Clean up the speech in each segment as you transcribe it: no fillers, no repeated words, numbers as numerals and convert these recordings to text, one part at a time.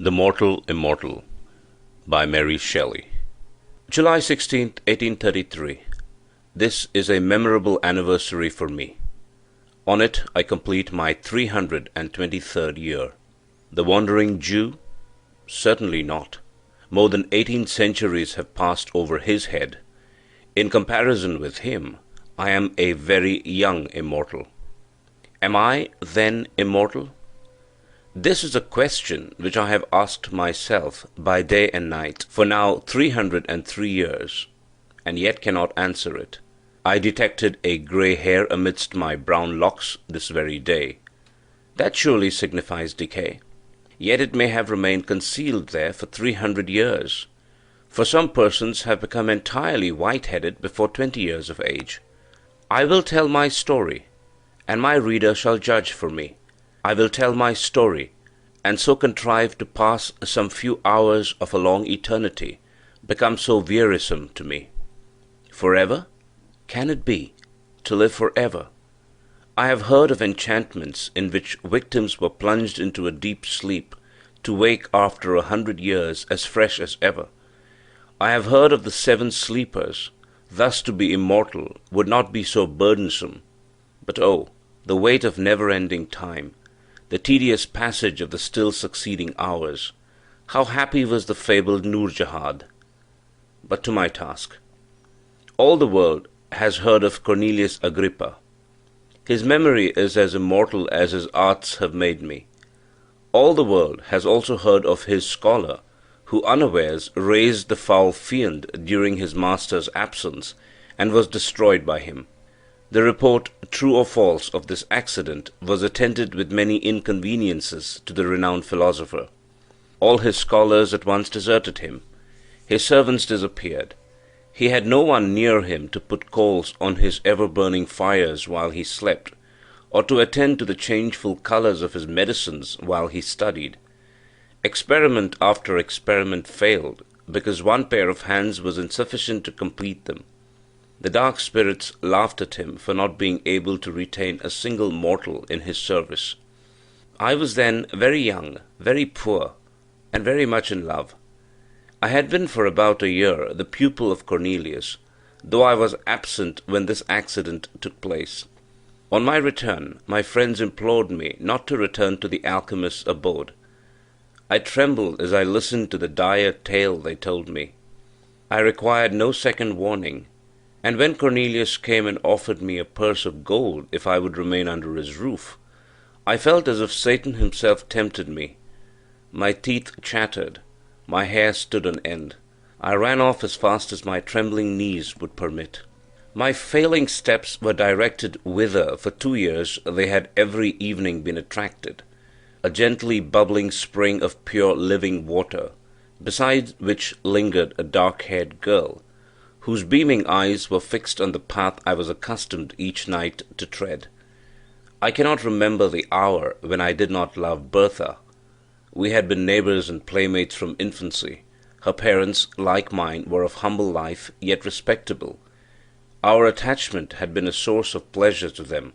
The Mortal Immortal by Mary Shelley. July 16th, 1833. This is a memorable anniversary for me. On it I complete my 323rd year. The Wandering Jew? Certainly not. More than 18 centuries have passed over his head. In comparison with him, I am a very young immortal. Am I, then, immortal? This is a question which I have asked myself by day and night for now 303 years, and yet cannot answer it. I detected a grey hair amidst my brown locks this very day. That surely signifies decay. Yet it may have remained concealed there for 300 years, for some persons have become entirely white-headed before 20 years of age. I will tell my story, and my reader shall judge for me. I will tell my story, and so contrive to pass some few hours of a long eternity, become so wearisome to me. Forever? Can it be? To live forever? I have heard of enchantments in which victims were plunged into a deep sleep, to wake after 100 years as fresh as ever. I have heard of the 7 sleepers. Thus to be immortal would not be so burdensome. But oh, the weight of never-ending time, the tedious passage of the still succeeding hours. How happy was the fabled Noor-Jahad! But to my task. All the world has heard of Cornelius Agrippa. His memory is as immortal as his arts have made me. All the world has also heard of his scholar, who unawares raised the foul fiend during his master's absence, and was destroyed by him. The report, true or false, of this accident was attended with many inconveniences to the renowned philosopher. All his scholars at once deserted him. His servants disappeared. He had no one near him to put coals on his ever-burning fires while he slept, or to attend to the changeful colors of his medicines while he studied. Experiment after experiment failed, because one pair of hands was insufficient to complete them. The dark spirits laughed at him for not being able to retain a single mortal in his service. I was then very young, very poor, and very much in love. I had been for about a year the pupil of Cornelius, though I was absent when this accident took place. On my return, my friends implored me not to return to the alchemist's abode. I trembled as I listened to the dire tale they told me. I required no second warning, and when Cornelius came and offered me a purse of gold if I would remain under his roof, I felt as if Satan himself tempted me. My teeth chattered, my hair stood on end. I ran off as fast as my trembling knees would permit. My failing steps were directed whither for 2 years they had every evening been attracted, a gently bubbling spring of pure living water, beside which lingered a dark-haired girl, whose beaming eyes were fixed on the path I was accustomed each night to tread. I cannot remember the hour when I did not love Bertha. We had been neighbors and playmates from infancy. Her parents, like mine, were of humble life, yet respectable. Our attachment had been a source of pleasure to them.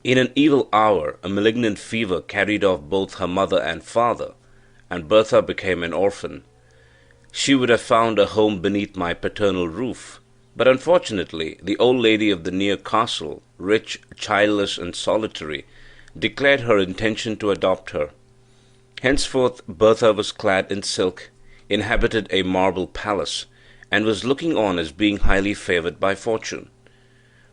In an evil hour, a malignant fever carried off both her mother and father, and Bertha became an orphan. She would have found a home beneath my paternal roof, but unfortunately the old lady of the near castle, rich, childless, and solitary, declared her intention to adopt her. Henceforth Bertha was clad in silk, inhabited a marble palace, and was looking on as being highly favoured by fortune.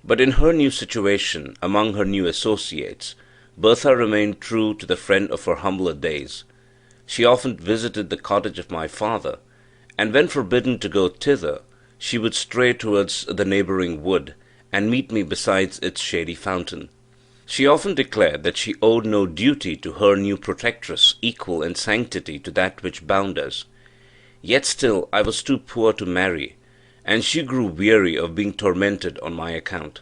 But in her new situation, among her new associates, Bertha remained true to the friend of her humbler days. She often visited the cottage of my father, and when forbidden to go thither, she would stray towards the neighbouring wood, and meet me beside its shady fountain. She often declared that she owed no duty to her new protectress equal in sanctity to that which bound us. Yet still I was too poor to marry, and she grew weary of being tormented on my account.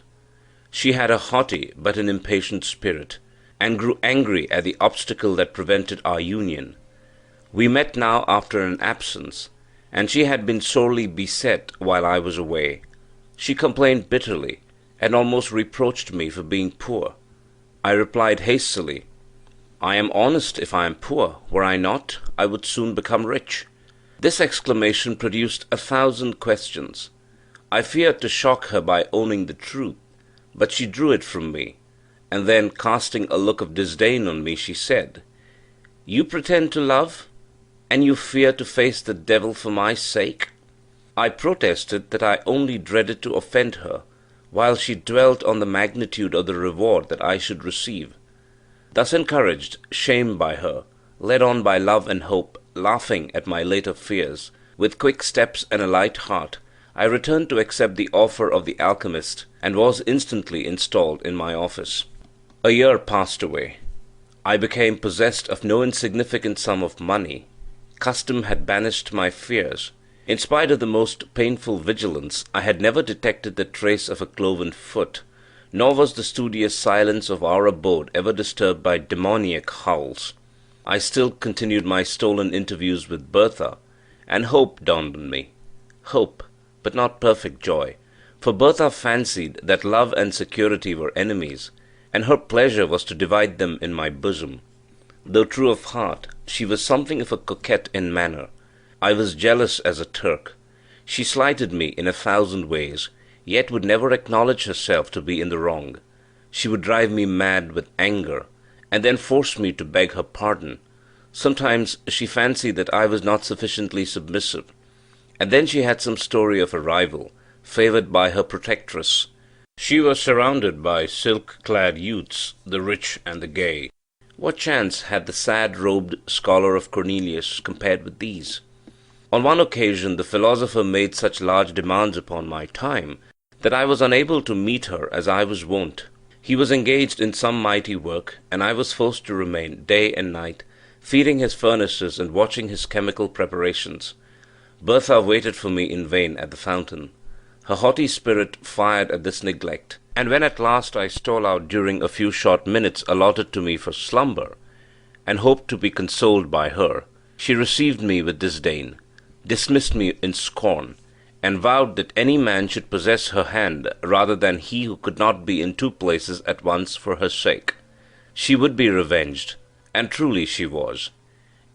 She had a haughty but an impatient spirit, and grew angry at the obstacle that prevented our union. We met now after an absence, and she had been sorely beset while I was away. She complained bitterly, and almost reproached me for being poor. I replied hastily, I am honest if I am poor. Were I not, I would soon become rich. This exclamation produced 1,000 questions. I feared to shock her by owning the truth, but she drew it from me, and then, casting a look of disdain on me, she said, "You pretend to love, and you fear to face the devil for my sake?" I protested that I only dreaded to offend her, while she dwelt on the magnitude of the reward that I should receive. Thus encouraged, shamed by her, led on by love and hope, laughing at my later fears, with quick steps and a light heart, I returned to accept the offer of the alchemist, and was instantly installed in my office. A year passed away. I became possessed of no insignificant sum of money. Custom had banished my fears. In spite of the most painful vigilance, I had never detected the trace of a cloven foot, nor was the studious silence of our abode ever disturbed by demoniac howls. I still continued my stolen interviews with Bertha, and hope dawned on me. Hope, but not perfect joy, for Bertha fancied that love and security were enemies, and her pleasure was to divide them in my bosom. Though true of heart, she was something of a coquette in manner. I was jealous as a Turk. She slighted me in 1,000 ways, yet would never acknowledge herself to be in the wrong. She would drive me mad with anger, and then force me to beg her pardon. Sometimes she fancied that I was not sufficiently submissive, and then she had some story of a rival, favoured by her protectress. She was surrounded by silk-clad youths, the rich and the gay. What chance had the sad-robed scholar of Cornelius compared with these? On one occasion the philosopher made such large demands upon my time that I was unable to meet her as I was wont. He was engaged in some mighty work, and I was forced to remain day and night, feeding his furnaces and watching his chemical preparations. Bertha waited for me in vain at the fountain. Her haughty spirit fired at this neglect, and when at last I stole out during a few short minutes allotted to me for slumber, and hoped to be consoled by her, she received me with disdain, dismissed me in scorn, and vowed that any man should possess her hand rather than he who could not be in 2 places at once for her sake. She would be revenged, and truly she was.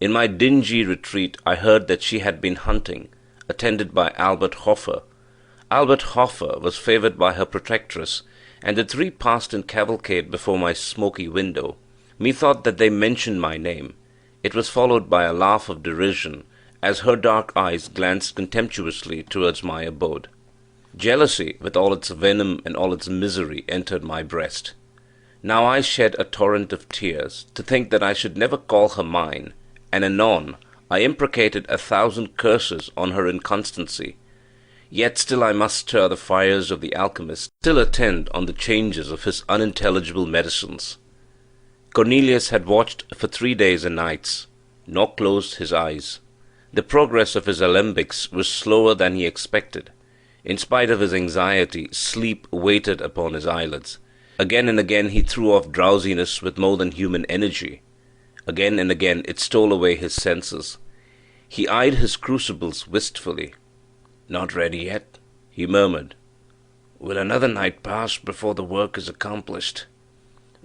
In my dingy retreat I heard that she had been hunting, attended by Albert Hoffer. Albert Hoffer was favoured by her protectress, and the 3 passed in cavalcade before my smoky window. Methought that they mentioned my name. It was followed by a laugh of derision, as her dark eyes glanced contemptuously towards my abode. Jealousy, with all its venom and all its misery, entered my breast. Now I shed a torrent of tears, to think that I should never call her mine, and anon I imprecated 1,000 curses on her inconstancy. Yet still I must stir the fires of the alchemist, still attend on the changes of his unintelligible medicines. Cornelius had watched for 3 days and nights, nor closed his eyes. The progress of his alembics was slower than he expected. In spite of his anxiety, sleep waited upon his eyelids. Again and again he threw off drowsiness with more than human energy. Again and again it stole away his senses. He eyed his crucibles wistfully. "Not ready yet," he murmured. "Will another night pass before the work is accomplished?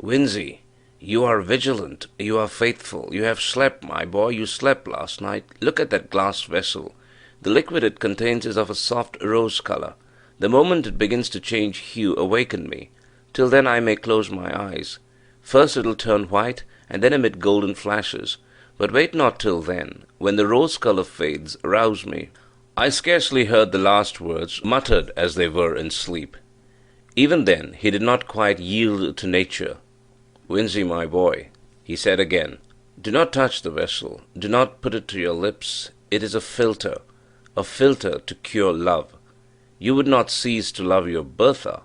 Winzy, you are vigilant, you are faithful, you have slept, my boy, you slept last night. Look at that glass vessel. The liquid it contains is of a soft rose color. The moment it begins to change hue, awaken me. Till then I may close my eyes. First it'll turn white, and then emit golden flashes. But wait not till then. When the rose color fades, rouse me." I scarcely heard the last words, muttered as they were in sleep. Even then he did not quite yield to nature. "Winzy, my boy," he said again, "do not touch the vessel. Do not put it to your lips. It is a philter to cure love. You would not cease to love your Bertha.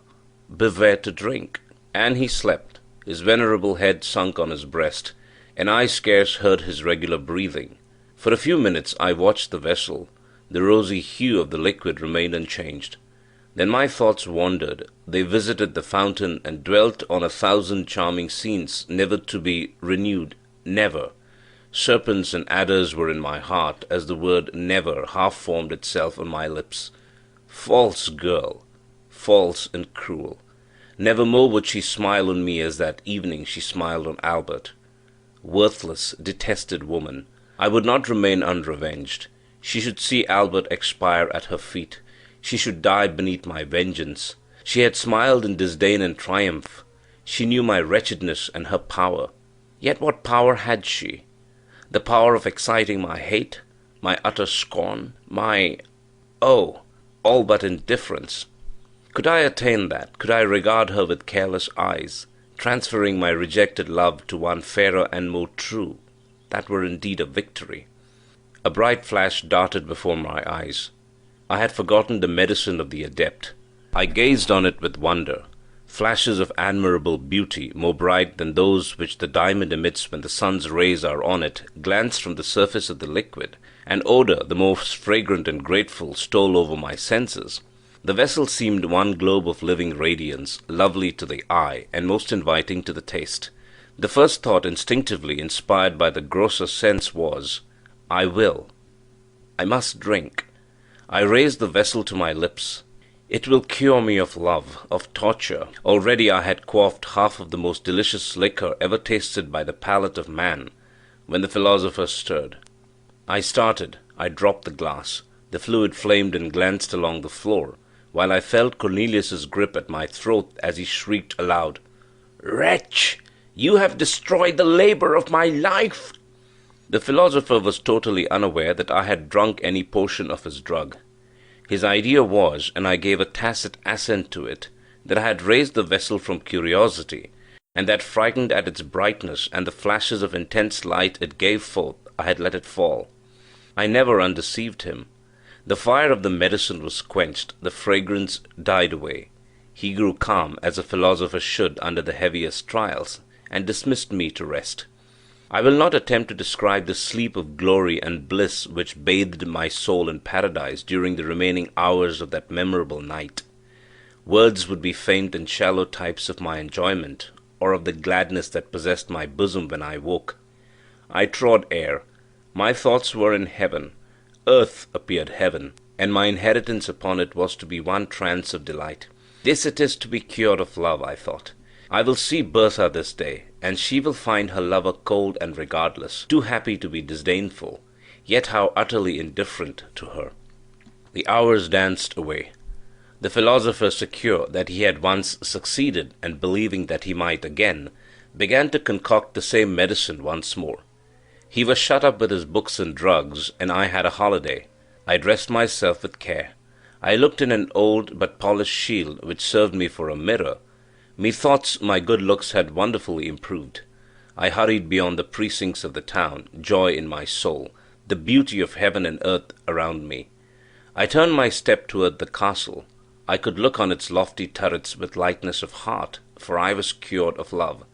Beware to drink." And he slept, his venerable head sunk on his breast, and I scarce heard his regular breathing. For a few minutes I watched the vessel. The rosy hue of the liquid remained unchanged. Then my thoughts wandered. They visited the fountain, and dwelt on 1,000 charming scenes, never to be renewed. Never. Serpents and adders were in my heart, as the word never half formed itself on my lips. False girl! False and cruel! Never more would she smile on me as that evening she smiled on Albert. worthless, detested woman. I would not remain unrevenged. She should see Albert expire at her feet. She should die beneath my vengeance. She had smiled in disdain and triumph. She knew my wretchedness and her power. Yet what power had she? The power of exciting my hate, my utter scorn, all but indifference. Could I attain that? Could I regard her with careless eyes, transferring my rejected love to one fairer and more true? That were indeed a victory. A bright flash darted before my eyes. I had forgotten the medicine of the adept. I gazed on it with wonder. Flashes of admirable beauty, more bright than those which the diamond emits when the sun's rays are on it, glanced from the surface of the liquid. An odor, the most fragrant and grateful, stole over my senses. The vessel seemed one globe of living radiance, lovely to the eye, and most inviting to the taste. The first thought, instinctively inspired by the grosser sense, was, I will. I must drink. I raised the vessel to my lips. It will cure me of love, of torture. Already I had quaffed half of the most delicious liquor ever tasted by the palate of man, when the philosopher stirred. I started. I dropped the glass. The fluid flamed and glanced along the floor, while I felt Cornelius's grip at my throat as he shrieked aloud, "Wretch! You have destroyed the labor of my life!" The philosopher was totally unaware that I had drunk any portion of his drug. His idea was, and I gave a tacit assent to it, that I had raised the vessel from curiosity, and that, frightened at its brightness and the flashes of intense light it gave forth, I had let it fall. I never undeceived him. The fire of the medicine was quenched, the fragrance died away. He grew calm, as a philosopher should under the heaviest trials, and dismissed me to rest. I will not attempt to describe the sleep of glory and bliss which bathed my soul in paradise during the remaining hours of that memorable night. Words would be faint and shallow types of my enjoyment, or of the gladness that possessed my bosom when I woke. I trod air. My thoughts were in heaven. Earth appeared heaven, and my inheritance upon it was to be one trance of delight. This it is to be cured of love, I thought. I will see Bertha this day, and she will find her lover cold and regardless, too happy to be disdainful, yet how utterly indifferent to her. The hours danced away. The philosopher, secure that he had once succeeded, and believing that he might again, began to concoct the same medicine once more. He was shut up with his books and drugs, and I had a holiday. I dressed myself with care. I looked in an old but polished shield which served me for a mirror. Methought my good looks had wonderfully improved. I hurried beyond the precincts of the town, joy in my soul, the beauty of heaven and earth around me. I turned my step toward the castle. I could look on its lofty turrets with lightness of heart, for I was cured of love.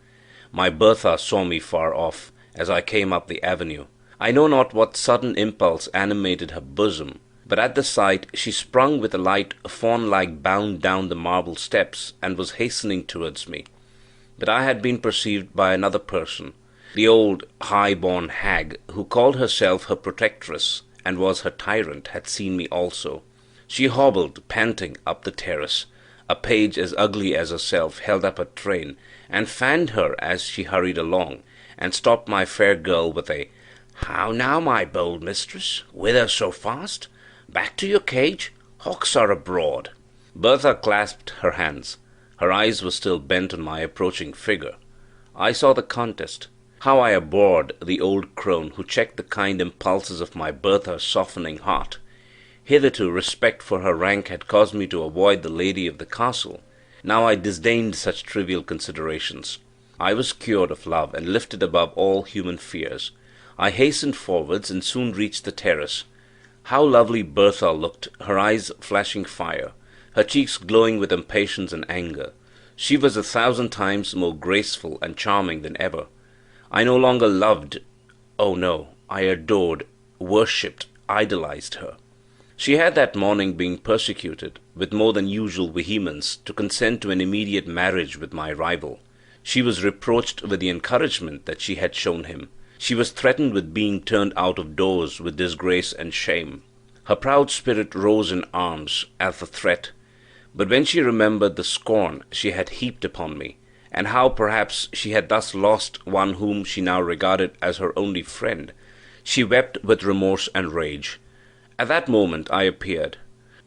My Bertha saw me far off, as I came up the avenue. I know not what sudden impulse animated her bosom, but at the sight she sprung with a light fawn-like bound down the marble steps, and was hastening towards me. But I had been perceived by another person. The old high-born hag, who called herself her protectress, and was her tyrant, had seen me also. She hobbled, panting, up the terrace. A page as ugly as herself held up a train, and fanned her as she hurried along, and stopped my fair girl with a, "How now, my bold mistress? Whither so fast? Back to your cage? Hawks are abroad." Bertha clasped her hands. Her eyes were still bent on my approaching figure. I saw the contest. How I abhorred the old crone who checked the kind impulses of my Bertha's softening heart. Hitherto respect for her rank had caused me to avoid the lady of the castle. Now I disdained such trivial considerations. I was cured of love, and lifted above all human fears. I hastened forwards, and soon reached the terrace. How lovely Bertha looked, her eyes flashing fire, her cheeks glowing with impatience and anger. She was 1,000 times more graceful and charming than ever. I no longer loved, oh no, I adored, worshipped, idolized her. She had that morning been persecuted, with more than usual vehemence, to consent to an immediate marriage with my rival. She was reproached with the encouragement that she had shown him. She was threatened with being turned out of doors with disgrace and shame. Her proud spirit rose in arms at the threat. But when she remembered the scorn she had heaped upon me, and how perhaps she had thus lost one whom she now regarded as her only friend. She wept with remorse and rage. At that moment I appeared.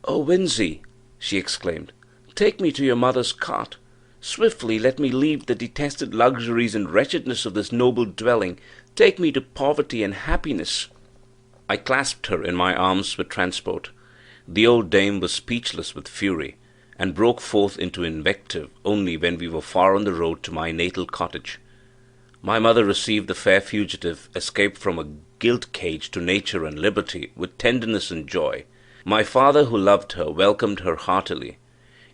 "Oh, Winzy!" she exclaimed, "take me to your mother's cot. Swiftly let me leave the detested luxuries and wretchedness of this noble dwelling. Take me to poverty and happiness." I clasped her in my arms with transport. The old dame was speechless with fury, and broke forth into invective only when we were far on the road to my natal cottage. My mother received the fair fugitive, escaped from a gilt cage to nature and liberty, with tenderness and joy. My father, who loved her, welcomed her heartily.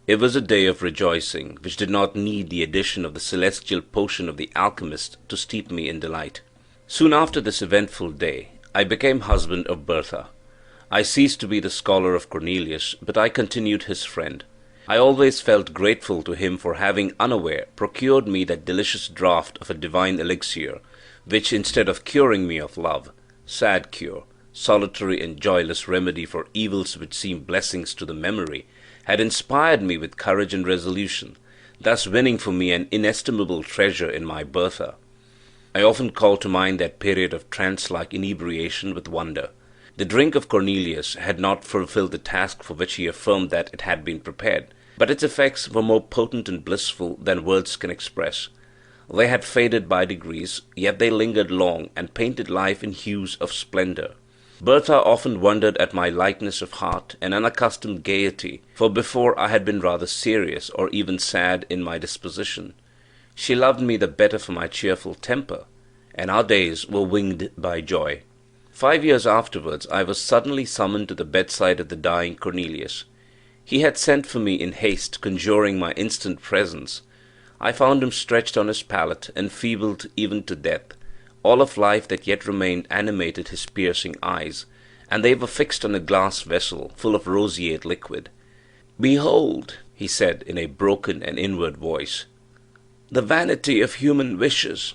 It was a day of rejoicing, which did not need the addition of the celestial potion of the alchemist to steep me in delight. Soon after this eventful day, I became husband of Bertha. I ceased to be the scholar of Cornelius, but I continued his friend. I always felt grateful to him for having, unaware, procured me that delicious draught of a divine elixir, which, instead of curing me of love, sad cure, solitary and joyless remedy for evils which seem blessings to the memory, had inspired me with courage and resolution, thus winning for me an inestimable treasure in my Bertha. I often call to mind that period of trance-like inebriation with wonder. The drink of Cornelius had not fulfilled the task for which he affirmed that it had been prepared, but its effects were more potent and blissful than words can express. They had faded by degrees, yet they lingered long, and painted life in hues of splendor. Bertha often wondered at my lightness of heart and unaccustomed gaiety, for before I had been rather serious or even sad in my disposition. She loved me the better for my cheerful temper, and our days were winged by joy. 5 years afterwards I was suddenly summoned to the bedside of the dying Cornelius. He had sent for me in haste, conjuring my instant presence. I found him stretched on his pallet, enfeebled even to death. All of life that yet remained animated his piercing eyes, and they were fixed on a glass vessel full of roseate liquid. "Behold," he said in a broken and inward voice, "the vanity of human wishes.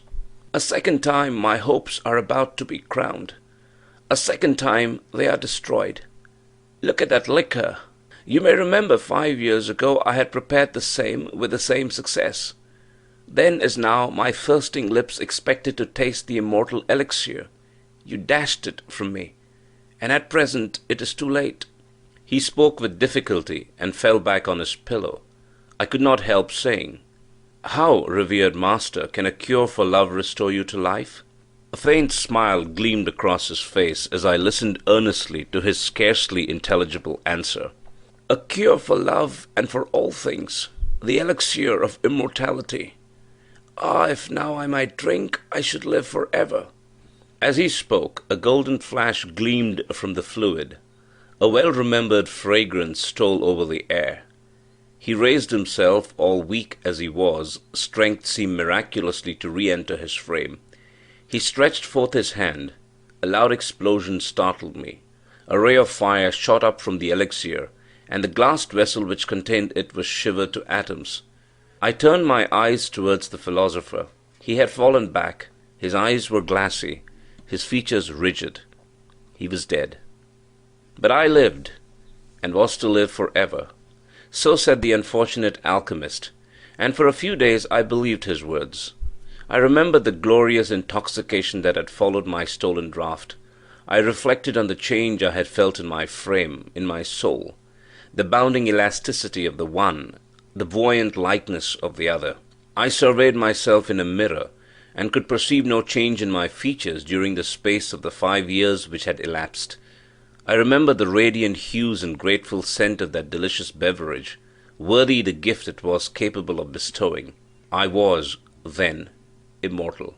A second time my hopes are about to be crowned. A second time they are destroyed. Look at that liquor. You may remember 5 years ago I had prepared the same with the same success. Then as now my thirsting lips expected to taste the immortal elixir. You dashed it from me, and at present it is too late." He spoke with difficulty and fell back on his pillow. I could not help saying, "How, revered master, can a cure for love restore you to life?" A faint smile gleamed across his face as I listened earnestly to his scarcely intelligible answer. "A cure for love and for all things, the elixir of immortality. Ah, if now I might drink, I should live for ever." As he spoke, a golden flash gleamed from the fluid. A well-remembered fragrance stole over the air. He raised himself, all weak as he was. Strength seemed miraculously to re-enter his frame. He stretched forth his hand. A loud explosion startled me. A ray of fire shot up from the elixir, and the glass vessel which contained it was shivered to atoms. I turned my eyes towards the philosopher. He had fallen back. His eyes were glassy, his features rigid. He was dead. But I lived, and was to live for ever. So said the unfortunate alchemist, and for a few days I believed his words. I remembered the glorious intoxication that had followed my stolen draught. I reflected on the change I had felt in my frame, in my soul, the bounding elasticity of the one, the buoyant lightness of the other. I surveyed myself in a mirror, and could perceive no change in my features during the space of the 5 years which had elapsed. I remembered the radiant hues and grateful scent of that delicious beverage, worthy the gift it was capable of bestowing. I was, then, immortal.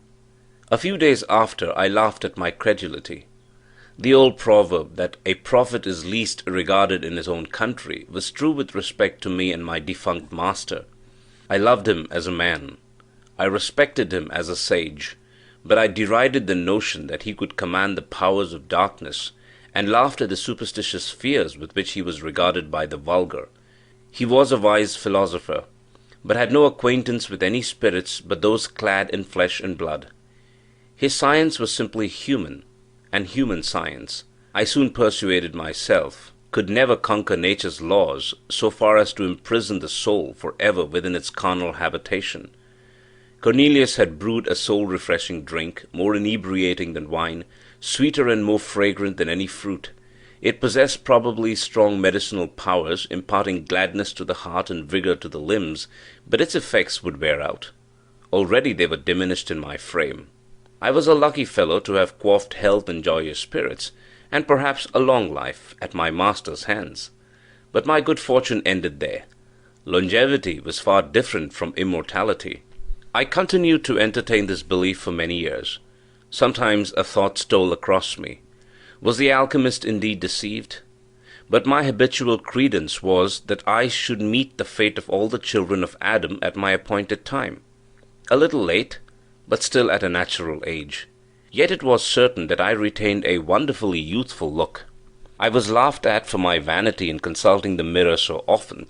A few days after, I laughed at my credulity. The old proverb that a prophet is least regarded in his own country was true with respect to me and my defunct master. I loved him as a man. I respected him as a sage, but I derided the notion that he could command the powers of darkness, and laughed at the superstitious fears with which he was regarded by the vulgar. He was a wise philosopher, but had no acquaintance with any spirits but those clad in flesh and blood. His science was simply human, and human science, I soon persuaded myself, could never conquer nature's laws so far as to imprison the soul for ever within its carnal habitation. Cornelius had brewed a soul-refreshing drink, more inebriating than wine, sweeter and more fragrant than any fruit. It possessed probably strong medicinal powers, imparting gladness to the heart and vigor to the limbs, but its effects would wear out. Already they were diminished in my frame. I was a lucky fellow to have quaffed health and joyous spirits, and perhaps a long life, at my master's hands. But my good fortune ended there. Longevity was far different from immortality. I continued to entertain this belief for many years. Sometimes a thought stole across me. Was the alchemist indeed deceived? But my habitual credence was that I should meet the fate of all the children of Adam at my appointed time. A little late, but still at a natural age. Yet it was certain that I retained a wonderfully youthful look. I was laughed at for my vanity in consulting the mirror so often,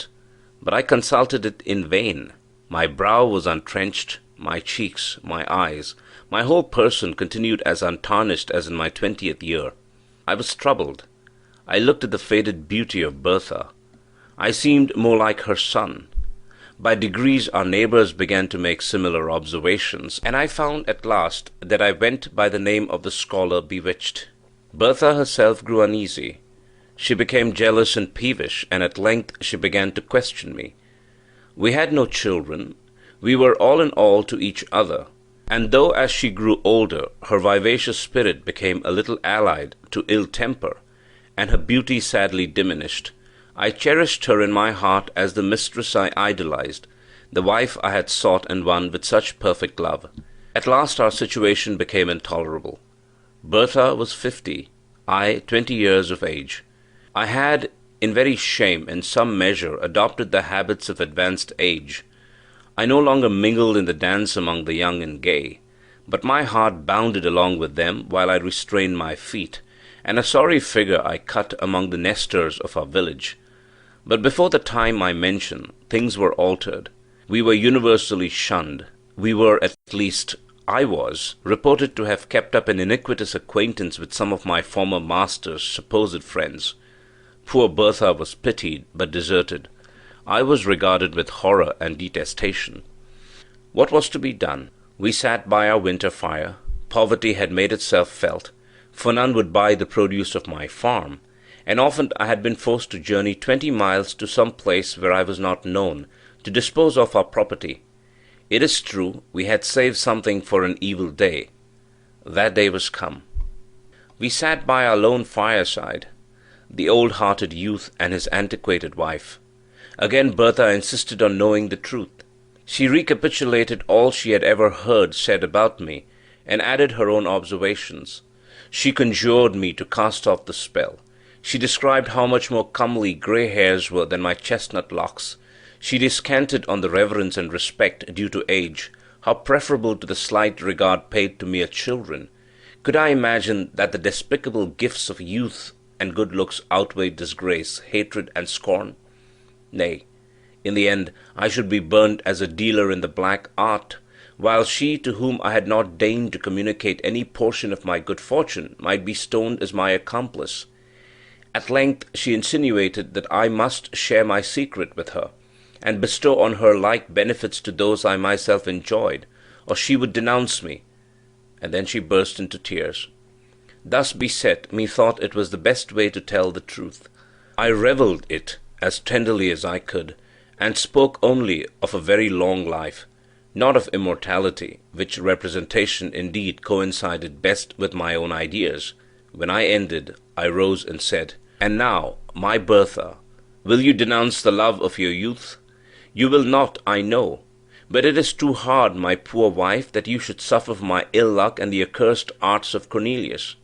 but I consulted it in vain. My brow was untrenched, my cheeks, my eyes, my whole person continued as untarnished as in my 20th year. I was troubled. I looked at the faded beauty of Bertha. I seemed more like her son. By degrees our neighbours began to make similar observations, and I found at last that I went by the name of the scholar bewitched. Bertha herself grew uneasy. She became jealous and peevish, and at length she began to question me. We had no children. We were all in all to each other, and though as she grew older her vivacious spirit became a little allied to ill temper, and her beauty sadly diminished, I cherished her in my heart as the mistress I idolized, the wife I had sought and won with such perfect love. At last our situation became intolerable. Bertha was 50, I 20 years of age. I had, in very shame, in some measure, adopted the habits of advanced age. I no longer mingled in the dance among the young and gay, but my heart bounded along with them while I restrained my feet, and a sorry figure I cut among the nesters of our village. But before the time I mention, things were altered. We were universally shunned. We were, at least I was, reported to have kept up an iniquitous acquaintance with some of my former master's supposed friends. Poor Bertha was pitied, but deserted. I was regarded with horror and detestation. What was to be done? We sat by our winter fire. Poverty had made itself felt, for none would buy the produce of my farm, and often I had been forced to journey 20 miles to some place where I was not known, to dispose of our property. It is true, we had saved something for an evil day. That day was come. We sat by our lone fireside, the old-hearted youth and his antiquated wife. Again Bertha insisted on knowing the truth. She recapitulated all she had ever heard said about me, and added her own observations. She conjured me to cast off the spell. She described how much more comely grey hairs were than my chestnut locks. She descanted on the reverence and respect due to age, how preferable to the slight regard paid to mere children. Could I imagine that the despicable gifts of youth and good looks outweighed disgrace, hatred, and scorn? Nay, in the end I should be burnt as a dealer in the black art, while she, to whom I had not deigned to communicate any portion of my good fortune, might be stoned as my accomplice. At length she insinuated that I must share my secret with her, and bestow on her like benefits to those I myself enjoyed, or she would denounce me. And then she burst into tears. Thus beset, methought it was the best way to tell the truth. I revelled it as tenderly as I could, and spoke only of a very long life, not of immortality, which representation indeed coincided best with my own ideas. When I ended, I rose and said, "And now, my Bertha, will you denounce the love of your youth? You will not, I know, but it is too hard, my poor wife, that you should suffer for my ill luck and the accursed arts of Cornelius.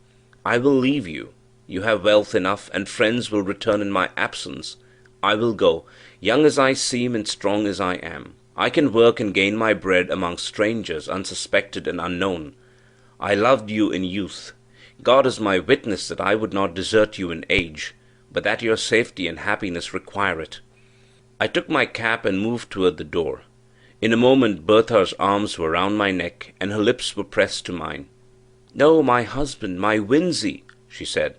I will leave you. You have wealth enough, and friends will return in my absence. I will go, young as I seem and strong as I am. I can work and gain my bread among strangers, unsuspected and unknown. I loved you in youth. God is my witness that I would not desert you in age, but that your safety and happiness require it." I took my cap and moved toward the door. In a moment Bertha's arms were round my neck, and her lips were pressed to mine. "No, my husband, my Winzy," she said,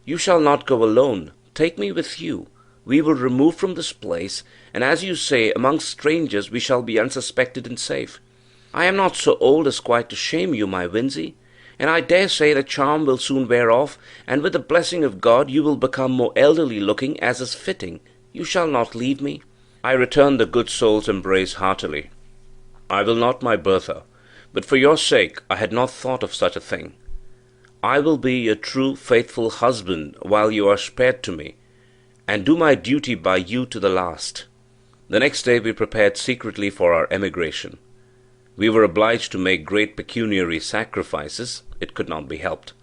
"you shall not go alone. Take me with you. We will remove from this place, and as you say, among strangers we shall be unsuspected and safe. I am not so old as quite to shame you, my Winzy, and I dare say the charm will soon wear off, and with the blessing of God you will become more elderly looking, as is fitting. You shall not leave me." I returned the good soul's embrace heartily. "I will not, my Bertha, but for your sake I had not thought of such a thing. I will be your true, faithful husband while you are spared to me, and do my duty by you to the last." The next day we prepared secretly for our emigration. We were obliged to make great pecuniary sacrifices. It could not be helped.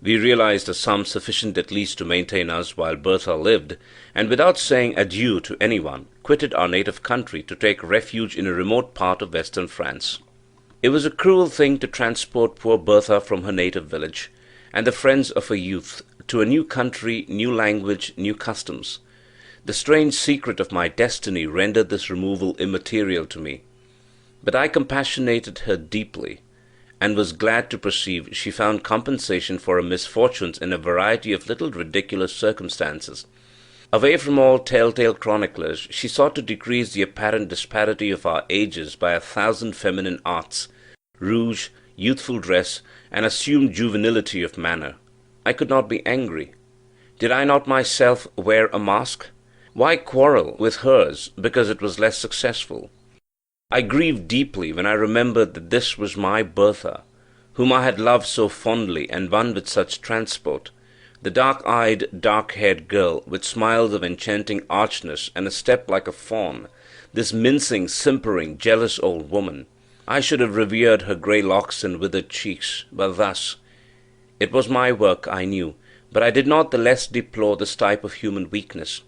We realized a sum sufficient at least to maintain us while Bertha lived, and without saying adieu to any one, quitted our native country to take refuge in a remote part of western France. It was a cruel thing to transport poor Bertha from her native village, and the friends of her youth, to a new country, new language, new customs. The strange secret of my destiny rendered this removal immaterial to me. But I compassionated her deeply, and was glad to perceive she found compensation for her misfortunes in a variety of little ridiculous circumstances. Away from all telltale chroniclers, she sought to decrease the apparent disparity of our ages by 1,000 feminine arts, rouge, youthful dress, and assumed juvenility of manner. I could not be angry. Did I not myself wear a mask? Why quarrel with hers because it was less successful? I grieved deeply when I remembered that this was my Bertha, whom I had loved so fondly and won with such transport, the dark-eyed, dark-haired girl, with smiles of enchanting archness and a step like a fawn, this mincing, simpering, jealous old woman. I should have revered her grey locks and withered cheeks, but thus. It was my work, I knew, but I did not the less deplore this type of human weakness.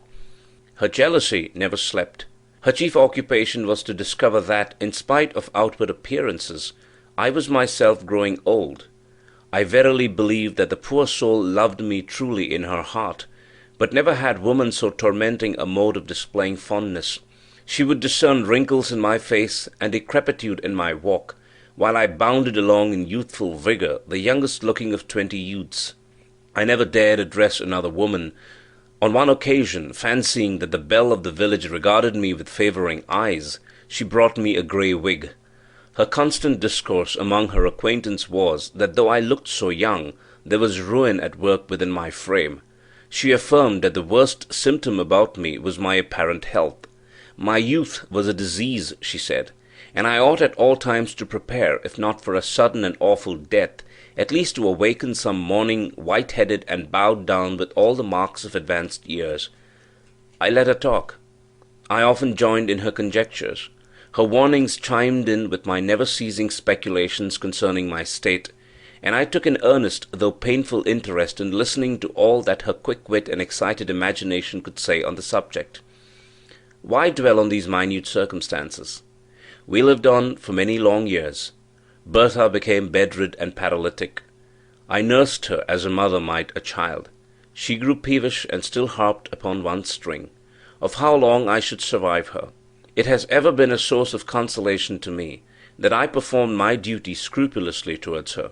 Her jealousy never slept. Her chief occupation was to discover that, in spite of outward appearances, I was myself growing old. I verily believed that the poor soul loved me truly in her heart, but never had woman so tormenting a mode of displaying fondness. She would discern wrinkles in my face and decrepitude in my walk, while I bounded along in youthful vigour, the youngest looking of 20 youths. I never dared address another woman. On one occasion, fancying that the belle of the village regarded me with favouring eyes, she brought me a grey wig. Her constant discourse among her acquaintance was, that though I looked so young, there was ruin at work within my frame. She affirmed that the worst symptom about me was my apparent health. My youth was a disease, she said, and I ought at all times to prepare, if not for a sudden and awful death, at least to awaken some morning white-headed and bowed down with all the marks of advanced years. I let her talk. I often joined in her conjectures. Her warnings chimed in with my never-ceasing speculations concerning my state, and I took an earnest though painful interest in listening to all that her quick wit and excited imagination could say on the subject. Why dwell on these minute circumstances? We lived on for many long years. Bertha became bedrid and paralytic. I nursed her as a mother might a child. She grew peevish and still harped upon one string, of how long I should survive her. It has ever been a source of consolation to me that I performed my duty scrupulously towards her.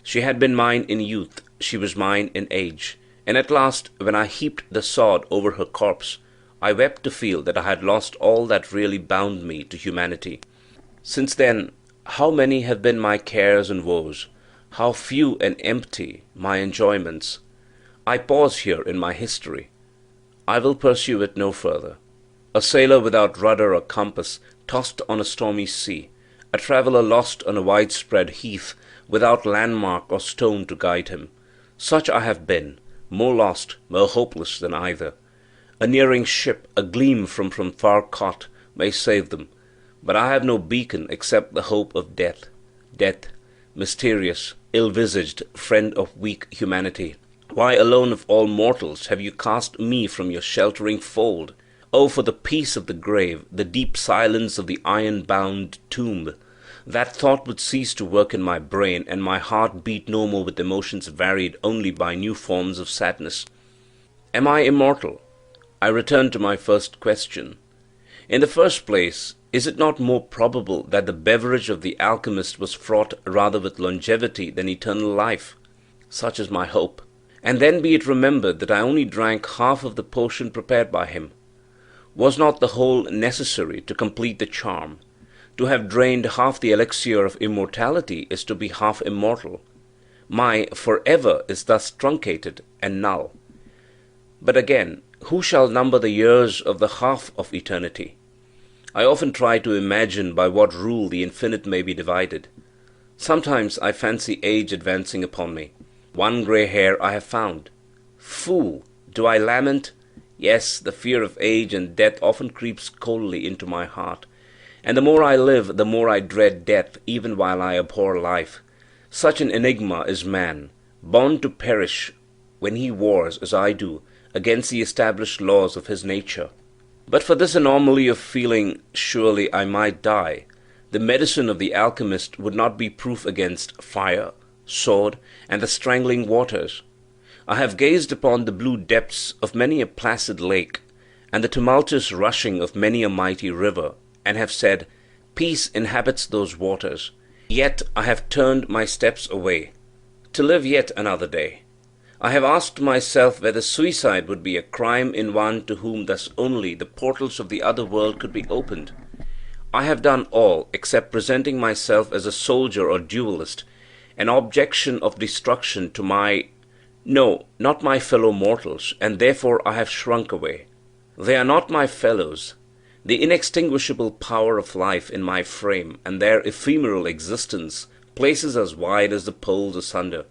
She had been mine in youth, she was mine in age, and at last, when I heaped the sod over her corpse, I wept to feel that I had lost all that really bound me to humanity. Since then, how many have been my cares and woes, how few and empty my enjoyments! I pause here in my history. I will pursue it no further. A sailor without rudder or compass, tossed on a stormy sea, a traveller lost on a widespread heath, without landmark or stone to guide him. Such I have been, more lost, more hopeless than either. A nearing ship, a gleam from far caught, may save them, but I have no beacon except the hope of death. Death, mysterious, ill-visaged friend of weak humanity, why alone of all mortals have you cast me from your sheltering fold? Oh, for the peace of the grave, the deep silence of the iron-bound tomb! That thought would cease to work in my brain, and my heart beat no more with emotions varied only by new forms of sadness. Am I immortal? I return to my first question. In the first place, is it not more probable that the beverage of the alchemist was fraught rather with longevity than eternal life? Such is my hope. And then be it remembered that I only drank half of the potion prepared by him. Was not the whole necessary to complete the charm? To have drained half the elixir of immortality is to be half immortal. My forever is thus truncated and null. But again, who shall number the years of the half of eternity? I often try to imagine by what rule the infinite may be divided. Sometimes I fancy age advancing upon me. One grey hair I have found. Fool! Do I lament? Yes, the fear of age and death often creeps coldly into my heart. And the more I live, the more I dread death, even while I abhor life. Such an enigma is man, born to perish when he wars, as I do, against the established laws of his nature. But for this anomaly of feeling, surely I might die. The medicine of the alchemist would not be proof against fire, sword, and the strangling waters. I have gazed upon the blue depths of many a placid lake, and the tumultuous rushing of many a mighty river, and have said, Peace inhabits those waters. Yet I have turned my steps away, to live yet another day. I have asked myself whether suicide would be a crime in one to whom thus only the portals of the other world could be opened. I have done all except presenting myself as a soldier or duellist, an objection of destruction to not my fellow mortals, and therefore I have shrunk away. They are not my fellows. The inextinguishable power of life in my frame, and their ephemeral existence, places as wide as the poles asunder.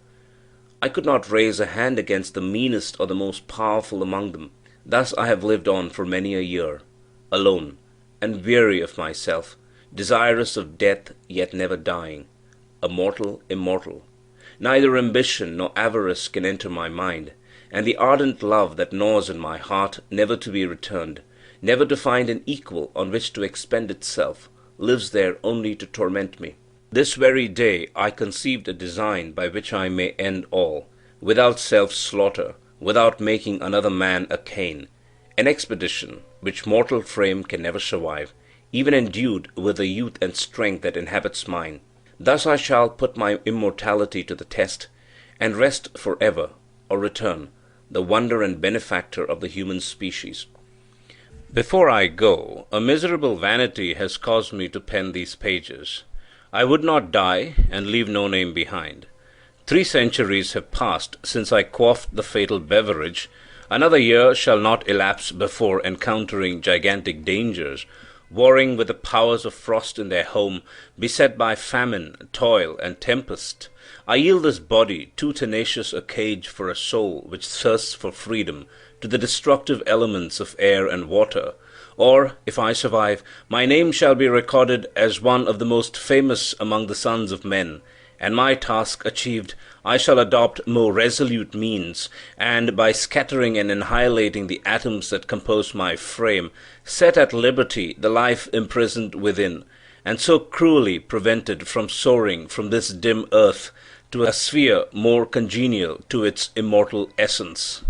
I could not raise a hand against the meanest or the most powerful among them. Thus I have lived on for many a year, alone, and weary of myself, desirous of death, yet never dying, a mortal immortal. Neither ambition nor avarice can enter my mind, and the ardent love that gnaws in my heart, never to be returned, never to find an equal on which to expend itself, lives there only to torment me. This very day I conceived a design by which I may end all, without self-slaughter, without making another man a Cain, an expedition which mortal frame can never survive, even endued with the youth and strength that inhabits mine. Thus I shall put my immortality to the test, and rest for ever, or return, the wonder and benefactor of the human species. Before I go, a miserable vanity has caused me to pen these pages. I would not die, and leave no name behind. 3 centuries have passed since I quaffed the fatal beverage. Another year shall not elapse before encountering gigantic dangers, warring with the powers of frost in their home, beset by famine, toil, and tempest. I yield this body, too tenacious a cage for a soul which thirsts for freedom, to the destructive elements of air and water. Or, if I survive, my name shall be recorded as one of the most famous among the sons of men, and my task achieved, I shall adopt more resolute means, and, by scattering and annihilating the atoms that compose my frame, set at liberty the life imprisoned within, and so cruelly prevented from soaring from this dim earth to a sphere more congenial to its immortal essence.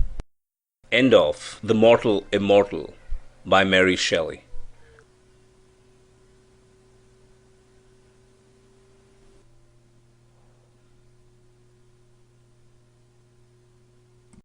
End of The Mortal Immortal by Mary Shelley.